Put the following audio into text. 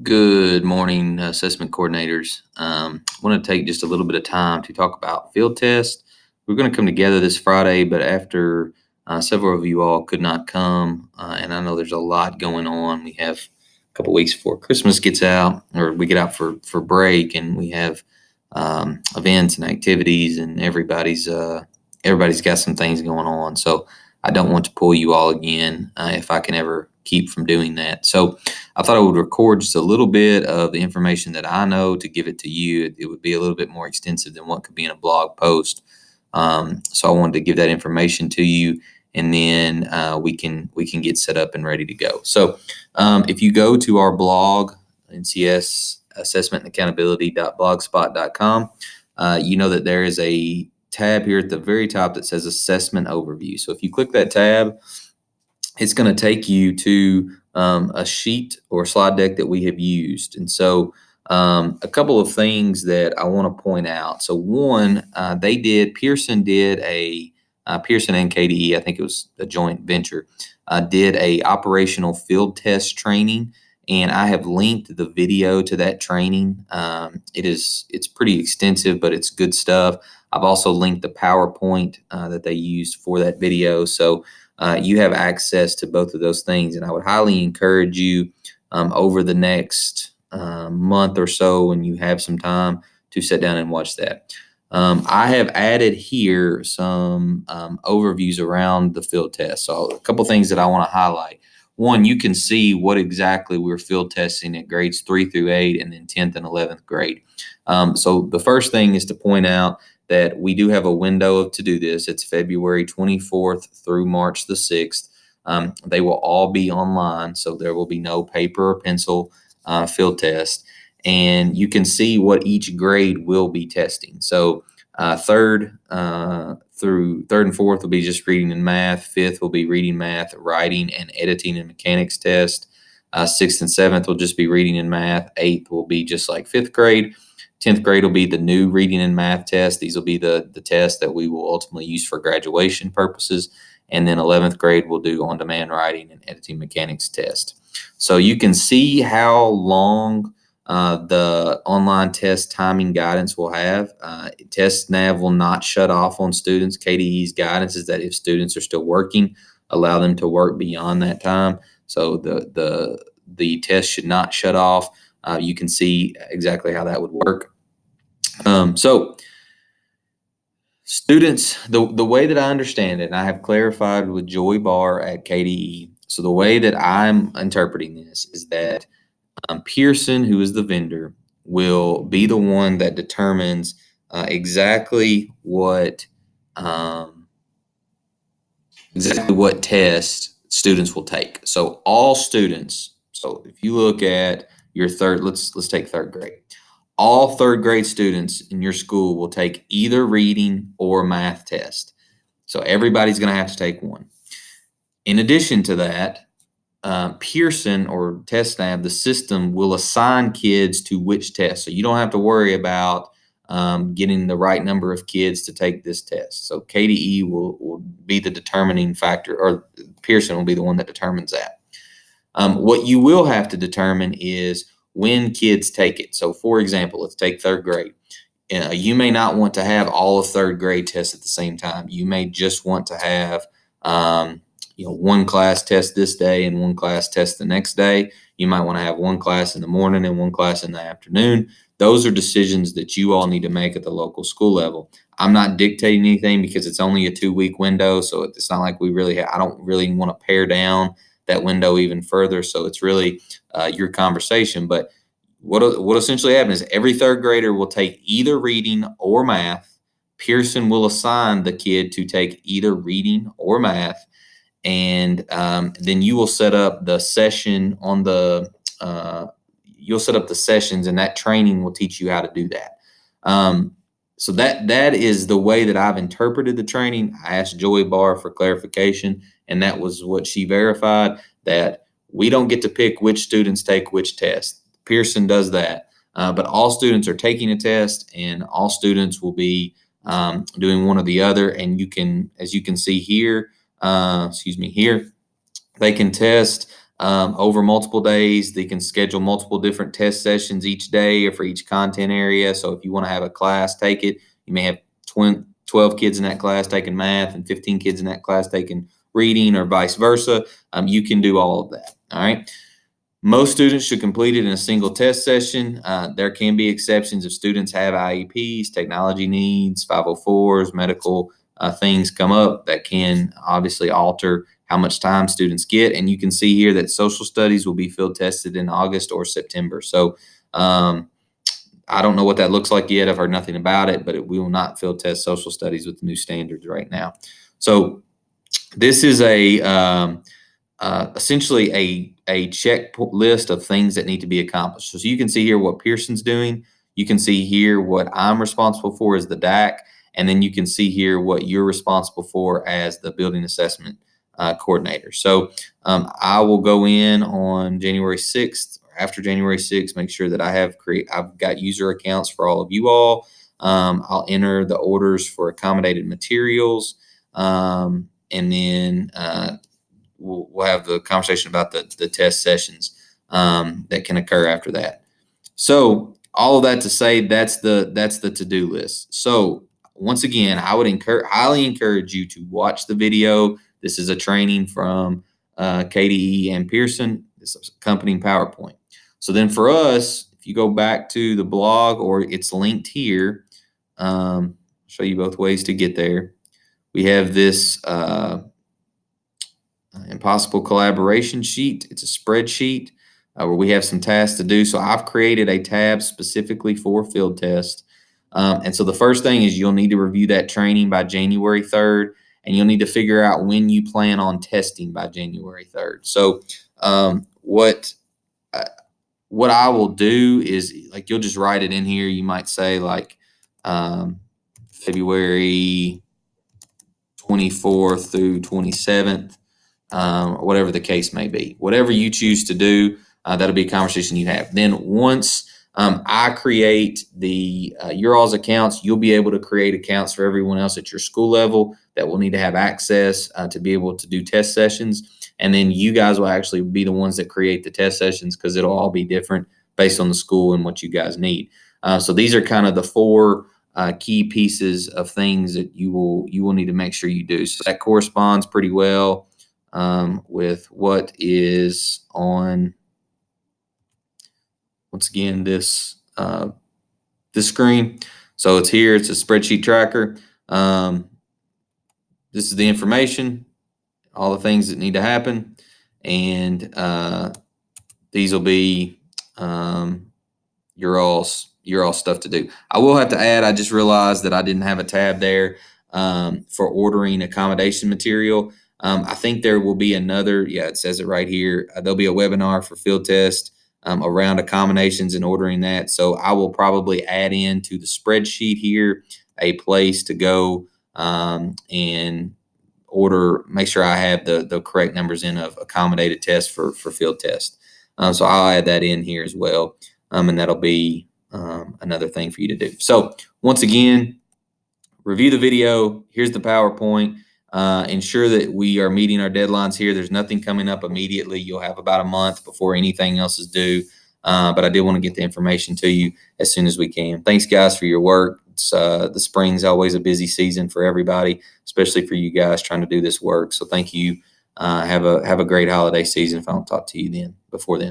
Good morning, assessment coordinators. I want to take just a little bit of time to talk about field tests. We're going to come together this Friday, but after several of you all could not come, and I know there's a lot going on. We have a couple weeks before Christmas gets out, or we get out for break, and we have events and activities, and everybody's got some things going on. So I don't want to pull you all again if I can ever keep from doing that. So I thought I would record just a little bit of the information that I know to give it to you. It would be a little bit more extensive than what could be in a blog post. So I wanted to give that information to you, and then we can get set up and ready to go. So if you go to our blog, NCS Assessment and Accountability.blogspot.com, you know that there is a tab here at the very top that says Assessment Overview. So if you click that tab, it's going to take you to a sheet or slide deck that we have used. And so, a couple of things that I want to point out. So, one, Pearson did Pearson and KDE, I think it was a joint venture, did a operational field test training. And I have linked the video to that training. It's pretty extensive, but it's good stuff. I've also linked the PowerPoint that they used for that video. So you have access to both of those things. And I would highly encourage you over the next month or so, when you have some time, to sit down and watch that. I have added here some overviews around the field test. So a couple things that I want to highlight. One, you can see what exactly we're field testing at grades 3 through 8, and then 10th and 11th grade. So the first thing is to point out that we do have a window to do this. It's February 24th through March the 6th. They will all be online, so there will be no paper or pencil field test. And you can see what each grade will be testing. So third through third and fourth will be just reading and math. Fifth will be reading, math, writing, and editing and mechanics test. Sixth and seventh will just be reading and math. Eighth will be just like fifth grade. 10th grade will be the new reading and math test. These will be the tests that we will ultimately use for graduation purposes. And then 11th grade will do on-demand writing and editing mechanics test. So you can see how long the online test timing guidance will have. TestNav will not shut off on students. KDE's guidance is that if students are still working, allow them to work beyond that time. So the test should not shut off. You can see exactly how that would work. So students, the way that I understand it, and I have clarified with Joy Barr at KDE. So the way that I'm interpreting this is that Pearson, who is the vendor, will be the one that determines exactly um, what test students will take. So all students. So if you look at your third, let's take third grade. All third grade students in your school will take either reading or math test. So everybody's going to have to take one. In addition to that, Pearson or TestNav, the system will assign kids to which test. So you don't have to worry about getting the right number of kids to take this test. So KDE will be the determining factor, or Pearson will be the one that determines that. What you will have to determine is when kids take it. So, for example, let's take third grade. You may not want to have all of third grade tests at the same time. You may just want to have one class test this day and one class test the next day. You might want to have one class in the morning and one class in the afternoon. Those are decisions that you all need to make at the local school level. I'm not dictating anything because it's only a 2-week window, so it's not like I don't really want to pare down that window even further. So it's really your conversation. But what essentially happens is every third grader will take either reading or math. Pearson will assign the kid to take either reading or math, and then you will set up the session on the you'll set up the sessions, and that training will teach you how to do that. So that is the way that I've interpreted the training. I asked Joey Barr for clarification, and that was what she verified, that we don't get to pick which students take which test. Pearson does that, but all students are taking a test, and all students will be doing one or the other. And as you can see here, here, they can test over multiple days. They can schedule multiple different test sessions each day or for each content area. So if you want to have a class take it, you may have 12 kids in that class taking math and 15 kids in that class taking reading, or vice versa. You can do all of that. All right. Most students should complete it in a single test session. There can be exceptions if students have IEPs, technology needs, 504s, medical things come up that can obviously alter how much time students get. And you can see here that social studies will be field tested in August or September. So I don't know what that looks like yet. I've heard nothing about it, but we will not field test social studies with the new standards right now. So this is essentially a list of things that need to be accomplished. So you can see here what Pearson's doing. You can see here what I'm responsible for as the DAC, and then you can see here what you're responsible for as the building assessment coordinator. So I will go in on January 6th or after January 6th, make sure that I've got user accounts for all of you all. I'll enter the orders for accommodated materials, and then we'll have the conversation about the test sessions that can occur after that. So all of that to say, that's the to-do list. So once again, I would highly encourage you to watch the video. This is a training from KDE and Pearson. This is accompanying PowerPoint. So then for us, if you go back to the blog, or it's linked here, show you both ways to get there. We have this Impossible Collaboration sheet. It's a spreadsheet where we have some tasks to do. So I've created a tab specifically for field test. And so the first thing is you'll need to review that training by January 3rd, and you'll need to figure out when you plan on testing by January 3rd. So what I will do is, like, you'll just write it in here. You might say like February 24th through 27th. Or whatever the case may be. Whatever you choose to do, that'll be a conversation you have. Then once I create your all's accounts, you'll be able to create accounts for everyone else at your school level that will need to have access to be able to do test sessions. And then you guys will actually be the ones that create the test sessions, because it'll all be different based on the school and what you guys need. So these are kind of the four key pieces of things that you will need to make sure you do. So that corresponds pretty well with what is on, once again, this screen. So it's here. It's a spreadsheet tracker. This is the information, all the things that need to happen, and these will be your all stuff to do. I will have to add, I just realized that I didn't have a tab there for ordering accommodation material. I think there will be another, it says it right here. There'll be a webinar for field test around accommodations and ordering that. So I will probably add into the spreadsheet here a place to go and order, make sure I have the correct numbers in of accommodated tests for field test. So I'll add that in here as well. And that'll be another thing for you to do. So once again, review the video. Here's the PowerPoint. Ensure that we are meeting our deadlines here. There's nothing coming up immediately. You'll have about a month before anything else is due. But I did want to get the information to you as soon as we can. Thanks, guys, for your work. The spring's always a busy season for everybody, especially for you guys trying to do this work. So thank you. Have a great holiday season if I don't talk to you before then.